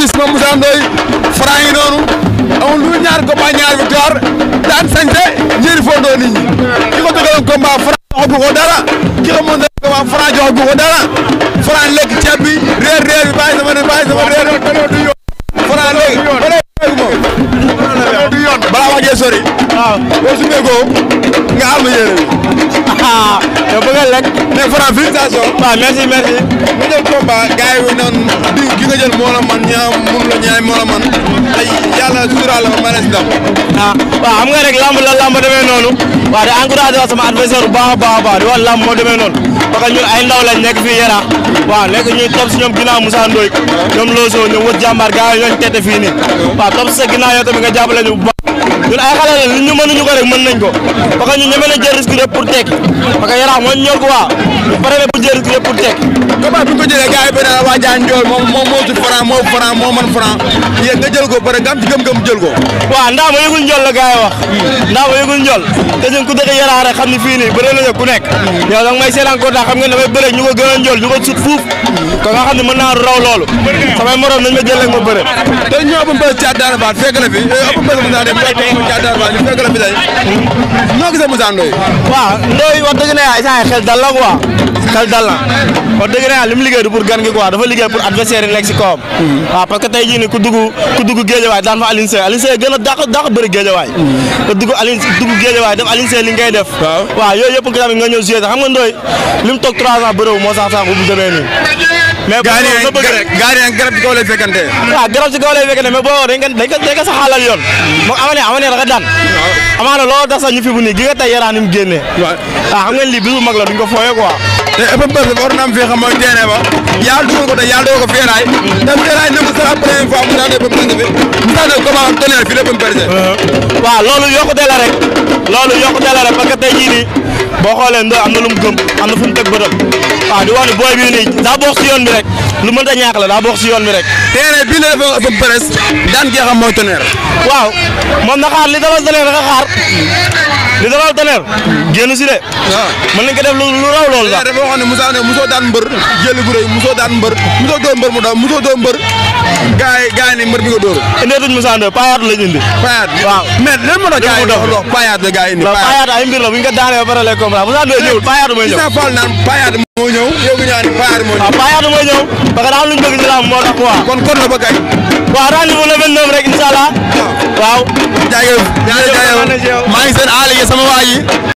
gis moom Moussa Ndoye Franc yi noonu amul lu ñaar combat ñaar victoire daan sañte ñeeri fondoo nit ñi ki ko dëggaloon combat Franc joxagu ko dara ki ko monté combat Franc joxagu ko dara Franc lekk ceeb bi réer bi bàyyi sama réer Franc léegi balaa wax jee sori waaw boo sumee ko nga am yéene bi bëgg a lekk mais Franc félicitation waaw merci nga jël combat gars yi noonu di ki nga jël moo la man ñaa mun la ñaay moo la man ay yàlla sural ma la si ndam waaw xam nga rek lamb demee noonu waaw di encouragé wa sama adversaire bu baax a baax di wax lamb moo demee noonu parce que ñun ay ndaw lañ nekk fii Yara waaw nekk ñuy topp si ñoom ginnaaw Moussa Ndoye ñoom Loso ñoom wët jàmbaar gars yi ñooñu tete fii nii waaw topp si sa ginnaaw yow tamit nga jàppale ñu bu baax ñun ay xale la ñu mënuñu ko rek mën nañ ko parce que ñun ñeme nañ jël risque rek pour tekki parce que Yara moo ñor ko waa ñu pare na pour jël risque rek pour tekki combat bi nga ko jëlee gars yi ba ne waa Diagne Ndiol moom moo tudd Franc moo man Franc yéen nga jël ko pare nga am ci gëm-gëm jël ko waaw ndaa ma yëgul Ndiol la gars yi wax ndaa ma yëgul Ndiol te ñun ku dëkk Yara rek xam ni fii nii bëre nañu ku nekk yow danga may seetaan ko daa xam nga damay bëre ñu ko gën a Ndiol ñu ko sut fuuf ko nga xam ne mën naa raw loolu samay morom nañ ma jël rek ma bëre te ñu ëpp mbër Thiat Daara Fall fekk la fi ëpp mbër Moussa Ndoye Thiat Daara Fall ñu fekk la fi tey noo gisee Moussa Ndoye waaw Ndoye wax dëgg ne yaa xel dal la quoi xel dal na wax dëgg ne li mu liggéey du pour gan gi quoi dafa liggéey pour adversaire yi nekk si kawam waaw parce que tey jii nii ku dugg Guédiawaye daan fa Alioune Seye gën a dàq bëri Guédiawaye te dugg Guédiawaye def Alioune Seye li ngay def waaw yooyu yëpp tamit nga ñëw joué xam nga Ndoye li mu toog 3 ans bëréew moo sax bu mu demee nii mais boo bëgg rek garab ci kaw lay fekkante waaw garab ci kaw lay fekkante mais boo dañ ko saxalal yoon moom amane la ka daan amaana loolu tax sax ñu fi bu nii gi nga tey Yara ni mu génnee waaw xam nga lii bisu mag la duñ ko fooyee quoi te ëpp mbër war na am fii xam mooy teene ba yàlla dugal ko te yàlla dogal ko feeraay te feeraay ne ko sax la première fois mu daanee ba mu ngi fi mu daanee comment tonnerre fi lépp mu perdre waaw loolu yokkute la rek parce que tey jii nii boo xoolee Ndoye am na lu mu gëm am na fu mu teg bëtam waaw di wax ne booy bii nii daa bokk si yoon bi rek lu mënta ñàkk la daa bokk si yoon bi rek teene bii la dafa ëpp presse daan kii xam mooy tonnerre waaw moom na xaar li dalal tonnerre nga xaar li dalal tonnerre génn si de mën nañ ko def lu raw loolu sax dafa waxoon ne Moussa ne mosoo daan mbër jëli bu rëy mosoo daan mbër mosoo dóor mbër mu daw mosoo dóor mbër gars yi ni mbër bi nga dóor indeetuñ Moussa Ndoye payaatu lañ indi waaw mais lan moo tax gars yi wax payaat la gars yi indi payaat ay mbir la bu ñu ko daanee ba pare lay comprendre Moussa Ndoye ñëwul payaatu mooy ñëw Issa Fall naan payaat moo ñëw yow nga ñaan payaat moo ñëw waaw payaatu mooy ñëw parce que daa am luñ bëgg ci lamb moo tax quoi kon la ba gañ waaw rendez-vous le 29 rek inshallah waaw jaajëf maa ngi seen aali sama waa yi